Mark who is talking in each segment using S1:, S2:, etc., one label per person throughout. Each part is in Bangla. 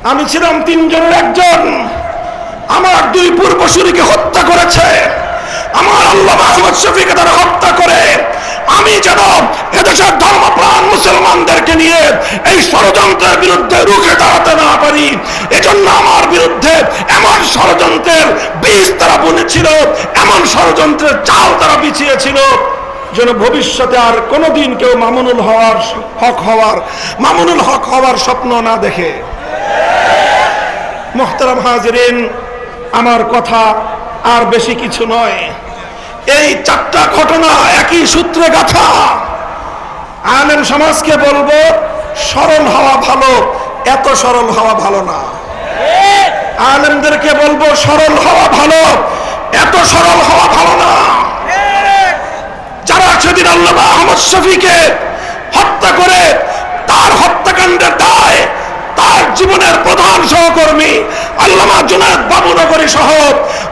S1: আমি ছিলাম তিনজনের একজন। আমার দুই পূর্বসূরীকে হত্যা করেছে। আমার আল্লামা আহমদ শফীকে তারা হত্যা করে আমি যেন এদেশের ধর্মপ্রাণ মুসলমানদেরকে নিয়ে এই ষড়যন্ত্রের বিরুদ্ধে রুখে দাঁড়াতে না পারি, এজন্য আমার বিরুদ্ধে এমন ষড়যন্ত্রের বীজ তারা বুনেছিল, এমন ষড়যন্ত্রের চাল তারা বিছিয়েছিল যেন ভবিষ্যতে আর কোনোদিন কেউ মামুনুল হক হওয়ার স্বপ্ন না দেখে। মুহতারাম হাজিরিন, আমার কথা আর বেশি কিছু নয়। এই চারটা ঘটনা একই সূত্রে গাঁথা। আলেম সমাজকে বলবো, সরল হওয়া ভালো, এত সরল হওয়া ভালো না। আলেমদেরকে বলবো, সরল হওয়া ভালো, এত সরল হওয়া ভালো না। যারা সেদিন আল্লামা আহমদ শফীকে হত্যা করে তার হত্যাকাণ্ডের দায় তার জীবনের প্রধান সহকর্মী আল্লামা জুনায়েদ বাবুনগরী সহ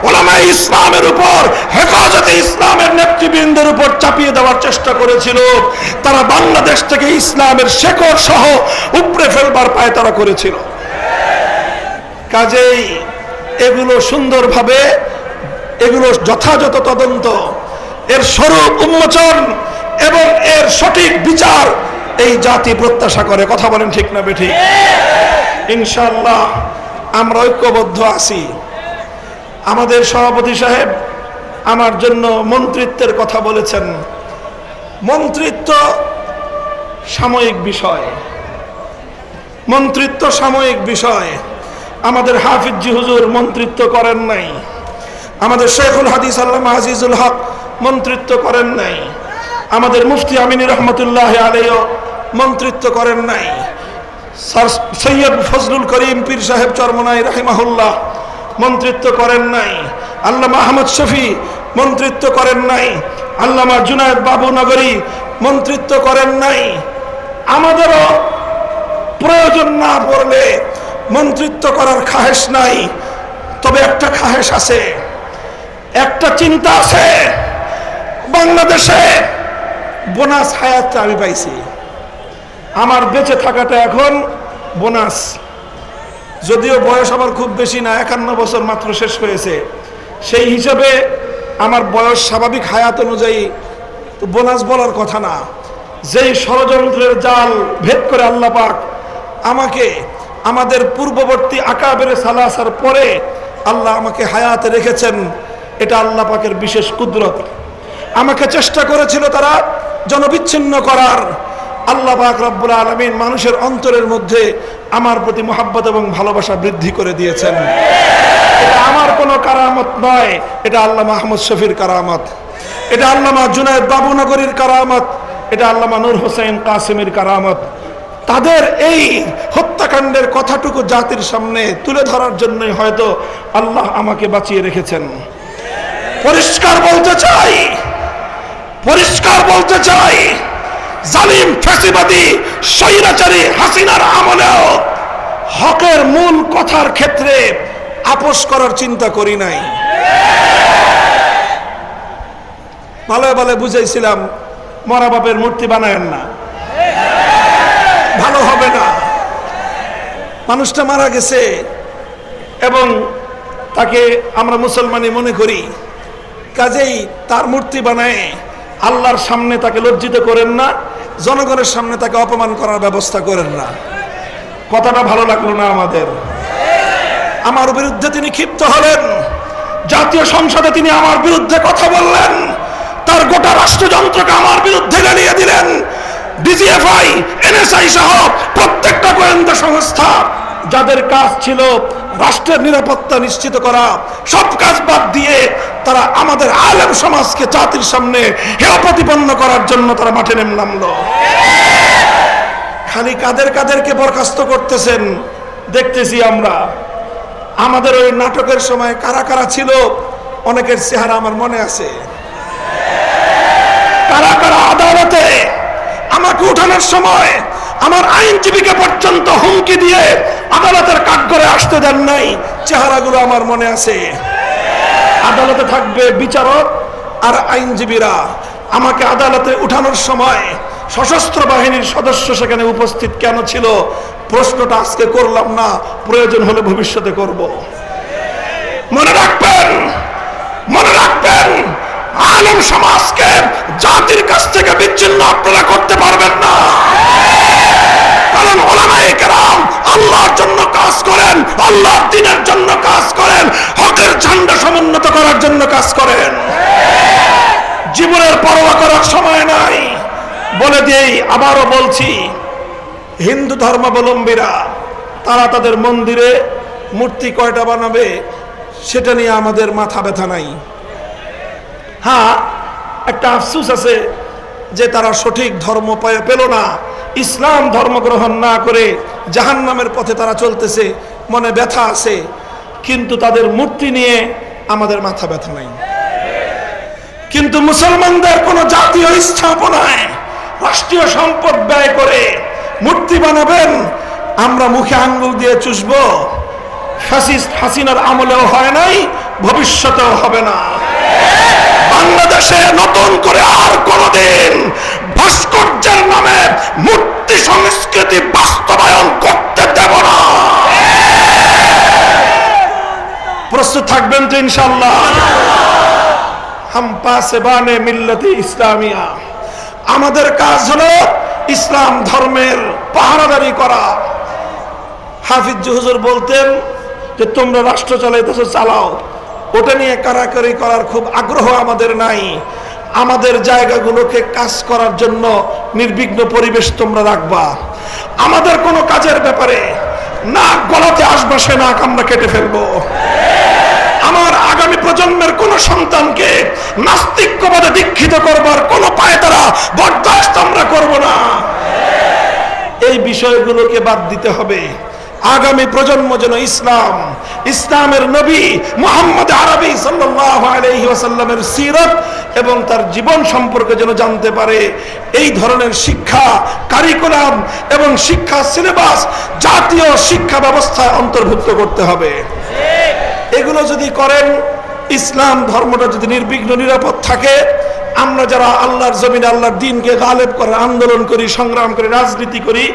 S1: উলামায়ে ইসলামের উপর, হেফাজতে ইসলামের নেতৃবৃন্দের উপর চাপিয়ে দেওয়ার চেষ্টা করেছিল, তারা বাংলাদেশ থেকে ইসলামের শেকড় সহ উপড়ে ফেলবার পায়তারা করেছিল। কাজেই এগুলো সুন্দরভাবে, এগুলো যথাযথ তদন্ত, এর স্বরূপ উন্মোচন এবং এর সঠিক বিচার এই জাতি প্রত্যাশা করে। কথা বলেন ঠিক না বেঠিক? ইনশাআল্লাহ আমরা ঐক্যবদ্ধ আছি। আমাদের সভাপতি সাহেব আমার জন্য মন্ত্রিত্বের কথা বলেছেন। মন্ত্রিত্ব সাময়িক বিষয়, মন্ত্রিত্ব সাময়িক বিষয়। আমাদের হাফিজি হুজুর মন্ত্রিত্ব করেন নাই, আমাদের শেখুল হাদিস আল্লামা আজিজুল হক মন্ত্রিত্ব করেন নাই, আমাদের মুফতি আমিনী রহমতুল্লাহ আলাইহি মন্ত্রিত্ব করেন নাই, সৈয়দ ফজলুল করিম পীর সাহেব চরমনাই রাহিমাহুল্লাহ মন্ত্রিত্ব করেন নাই, আল্লামা আহমদ শফী মন্ত্রিত্ব করেন নাই, আল্লামা জুনায়েদ বাবুনগরী মন্ত্রিত্ব করেন নাই। আমাদেরও প্রয়োজন না পড়লে মন্ত্রিত্ব করার খাহেশ নাই। তবে একটা খাহেশ আছে, একটা চিন্তা আছে। বাংলাদেশে বোনাস হায়াতটা আমি পাইছি, আমার বেঁচে থাকাটা এখন বোনাস। যদিও বয়স আমার খুব বেশি না, 51 বছর মাত্র শেষ হয়েছে, সেই হিসাবে আমার বয়স স্বাভাবিক হায়াত অনুযায়ী তো বোনাস বলার কথা না। যেই ষড়যন্ত্রের জাল ভেদ করে আল্লাহ পাক আমাকে আমাদের পূর্ববর্তী আকাবের সালাসার পরে আল্লাহ আমাকে হায়াতে রেখেছেন, এটা আল্লাহ পাকের বিশেষ কুদরত। আমাকে চেষ্টা করেছিল তারা জনবিচ্ছিন্ন করার, আল্লাহ পাক রব্বুল আলামিন মানুষের অন্তরের মধ্যে আমার প্রতি মহাব্বত এবং ভালোবাসা বৃদ্ধি করে দিয়েছেন। এটা আমার কোনো কারামত নয়, এটা আল্লামা আহমদ শফীর কারামত, এটা আল্লামা জুনায়েদ বাবুনগরীর কারামত, এটা আল্লামা নূর হোসেন কাসিমের কারামত। তাদের এই হত্যাকাণ্ডের কথাটুকু জাতির সামনে তুলে ধরার জন্যই হয়তো আল্লাহ আমাকে বাঁচিয়ে রেখেছেন। পরিষ্কার বলতে চাই, পরিষ্কার বলতে চাই, জালিম ফ্যাসিবাদী স্বৈরাচারী হাসিনার আমলেও হকের মূল কথার ক্ষেত্রে আপোষ করার চিন্তা করি নাই। ভালো ভালো বুঝাইছিলাম, মরা বাপের মূর্তি বানায়েন না, ভালো হবে না। মানুষটা মারা গেছে এবং তাকে আমরা মুসলমানই মনে করি, কাজেই তার মূর্তি বানায় আল্লাহর সামনে তাকে লজ্জিত করেন না, জনগণের সামনে তাকে অপমান করার ব্যবস্থা করেন না। কথাটা ভালো লাগলো না আমাদের। আমার বিরুদ্ধে তিনি ক্ষিপ্ত হলেন, জাতীয় সংসদে তিনি আমার বিরুদ্ধে কথা বললেন, তার গোটা রাষ্ট্রযন্ত্রকে আমার বিরুদ্ধে লেলিয়ে দিলেন। ডিজিএফআই, এনএসআই সহ প্রত্যেকটা গোয়েন্দা সংস্থা যাদের কাজ ছিল রাষ্ট্রের নিরাপত্তা নিশ্চিত করা, সব কাজ বাদ দিয়ে তারা আমাদের আলেম সমাজকে জাতির সামনে হেয় প্রতিপন্ন করার জন্য তারা মাঠে নামলো। খালি কাদেরকে বরখাস্ত করতেছেন দেখতেছি আমরা। আমাদের ওই নাটকের সময় কারা কারা ছিল অনেকের চেহারা আমার মনে আছে। কারা কারা আদালতে আমাকে উঠানোর সময় আমার আইনজীবীকে পর্যন্ত হুমকি দিয়ে আদালতের কাঠগড়ে আসতে দেন নাই, চেহারাগুলো আমার মনে আছে। আদালতে থাকবে বিচারক আর আইনজীবীরা, আমাকে আদালতে উঠানোর সময় সশস্ত্র বাহিনীর সদস্য সেখানে উপস্থিত কেন ছিল? প্রশ্নটা আজকে করলাম না, প্রয়োজন হলে ভবিষ্যতে করব। মনে রাখবেন, মনে রাখবেন, আলেম সমাজকে জাতির কাছ থেকে বিচ্ছিন্ন আপনারা করতে পারবেন না। কারণ উলামায়ে কেরাম আল্লাহর জন্য কাজ করেন, আল্লাহর দ্বীনের জন্য কাজ করেন, হকের ঝান্ডা সমুন্নত করার জন্য কাজ করেন। জীবনের পরোয়া করার সময় নাই। বলে দিই, আবারও বলছি, হিন্দু ধর্মাবলম্বীরা তারা তাদের মন্দিরে মূর্তি কয়টা বানাবে সেটা নিয়ে আমাদের মাথা ব্যথা নাই। হ্যাঁ, একটা আফসোস আছে যে তারা সঠিক ধর্ম পেল না, ইসলাম ধর্ম গ্রহণ না করে জাহান্নামের পথে তারা চলতেছে, মনে ব্যথা আছে। কিন্তু তাদের মূর্তি নিয়ে আমাদের মাথা ব্যথা নাই। কিন্তু মুসলমানদের কোন জাতীয় স্থাপনায় রাষ্ট্রীয় সম্পদ ব্যয় করে মূর্তি বানাবেন, আমরা মুখে আঙ্গুল দিয়ে চুষব। ফ্যাসিস্ট হাসিনার আমলেও হয় নাই, ভবিষ্যতেও হবে না। বাংলাদেশে নতুন করে আর কোনদিন ভাস্কর্যের নামে মূর্তি সংস্কৃতি বাস্তবায়ন করতে দেব না। প্রস্তুত থাকবেন তো ইনশাআল্লাহ? হাম পাসবানে মিল্লাতে ইসলামিয়া, আমাদের কাজ হলো ইসলাম ধর্মের পাহারাদারি করা। হাফিজ হুজুর বলতেন যে তোমরা রাষ্ট্র চালাইতেছো, চালাও, ওটা নিয়ে কারাকারি করার খুব আগ্রহ আমাদের নাই। আমাদের জায়গাগুলোকে কাজ করার জন্য নির্বিঘ্ন পরিবেশ তোমরা রাখবা। আমাদের কোনো কাজের ব্যাপারে নাক গলাতে আসবে সে নাক আমরা কেটে ফেলবো। আমার আগামী প্রজন্মের কোন সন্তানকে নাস্তিক্যবাদে দীক্ষিত করবার কোন পায়তারা বরদাস্ত আমরা করব না। এই বিষয়গুলোকে বাদ দিতে হবে। আগামী প্রজন্ম যেন ইসলামের নবী মুহাম্মদ আরবি সাল্লাল্লাহু আলাইহি ওয়াসাল্লামের সিরাত এবং তার জীবন সম্পর্কে যেন জানতে পারে। এই ধরনের শিক্ষা কারিকুলাম এবং শিক্ষা সিলেবাস জাতীয় শিক্ষা ব্যবস্থায় অন্তর্ভুক্ত করতে হবে। এগুলো যদি করেন, ইসলাম ধর্মটা যদি নির্বিঘ্ন নিরাপদ থাকে, আমরা যারা আল্লাহর জমিনে আল্লাহর দ্বীনকে গালেব করার আন্দোলন করি, সংগ্রাম করি, রাজনীতি করি,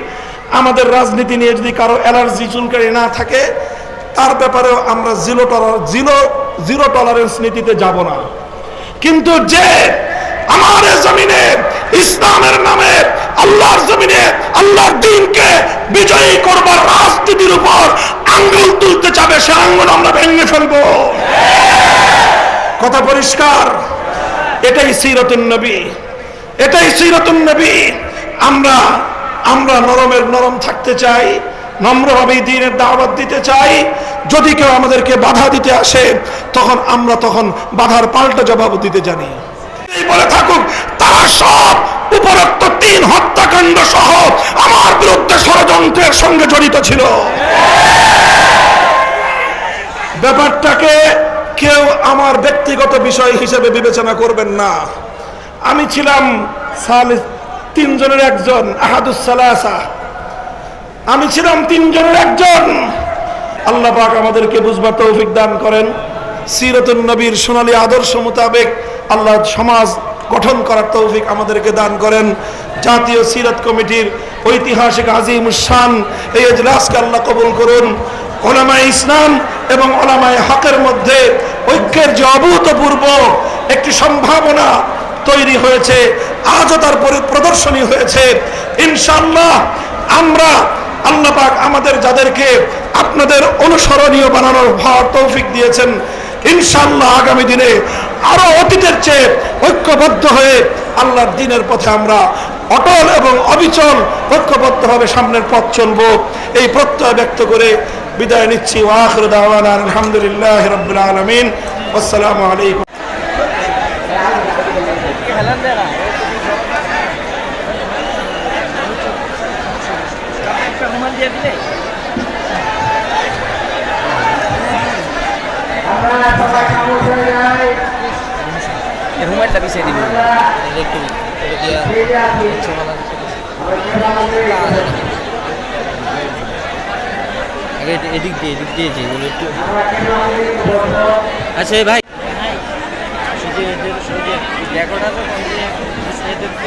S1: আমাদের রাজনীতি নিয়ে যদি কারো অ্যালার্জি চুলকানি না থাকে, তার ব্যাপারেও আমরা জিরো টলারেন্স নীতিতে যাব না। কিন্তু যে আমার জমিনে ইসলামের নামে আল্লাহর জমিনে আল্লাহর দ্বীনকে বিজয়ী করবার রাজনীতির উপর আঙ্গুল তুলতে চাবে, সে আঙ্গুল আমরা ভেঙে ফেলবো। কথা পরিষ্কার? এটাই সিরাতুন নবী, এটাই সিরাতুন নবী। আমরা নরমের নরম থাকতে চাই, নম্রভাবে দ্বীনের দাওয়াত দিতে চাই। যদি কেউ আমাদেরকে বাধা দিতে আসে, তখন বাধার পাল্টা জবাব দিতে জানি। এই বলে থাকুক তারা সব উপরোক্ত 3 হত্যাকাণ্ড সহ আমার বিরুদ্ধে ষড়যন্ত্রের সঙ্গে জড়িত ছিল। ব্যাপারটাকে কেউ আমার ব্যক্তিগত বিষয় হিসেবে বিবেচনা করবেন না। আমি ছিলাম 3 জনের একজন, আহাদুস সালাসা। আমি ছিলাম 3 জনের একজন। আল্লাহ পাক আমাদেরকে বুঝবার তৌফিক দান করেন। সিরাতুন নবীর সোনালী আদর্শ মোতাবেক আল্লাহ সমাজ গঠন করার তৌফিক আমাদেরকে দান করেন। জাতীয় সিরাত কমিটির ঐতিহাসিক আজিমুস শান এই ইজলাসকে আল্লাহ কবুল করুন। উলামায়ে ইসলাম এবং উলামায়ে হকের মধ্যে ঐক্যের যে অভূতপূর্ব একটি সম্ভাবনা তৈরি হয়েছে, আজও তার প্রদর্শনী হয়েছে। ইনশাআল্লাহ আমরা আল্লাহ পাক আমাদের যাদেরকে আপনাদের অনুসরণীয় বানানোর তৌফিক দিয়েছেন, ইনশাআল্লাহ আগামী দিনে আরো অতীতের চেয়ে ঐক্যবদ্ধ হয়ে আল্লাহর দ্বীনের পথে আমরা অটল এবং অবিচল ঐক্যবদ্ধভাবে সামনের পথ চলবো, এই প্রত্যয় ব্যক্ত করে বিদায় নিচ্ছি। ওয়া আখিরু দাওয়ানা আলহামদুলিল্লাহি রাব্বিল আলামিন। আসসালামু আলাইকুম।
S2: রুমালটা পিছিয়ে দিবি একটু আগে এদিক দিয়ে যেগুলো একটু। আচ্ছা ভাই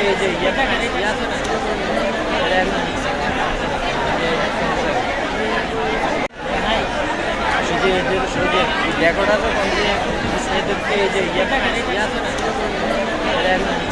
S2: এই যে ইয়ে থাকে না, ইয়ে আছে না? এটা একদম ডেকোরেটর এই যে ইয়ে থাকে না, ইয়ে আছে না? এটা একদম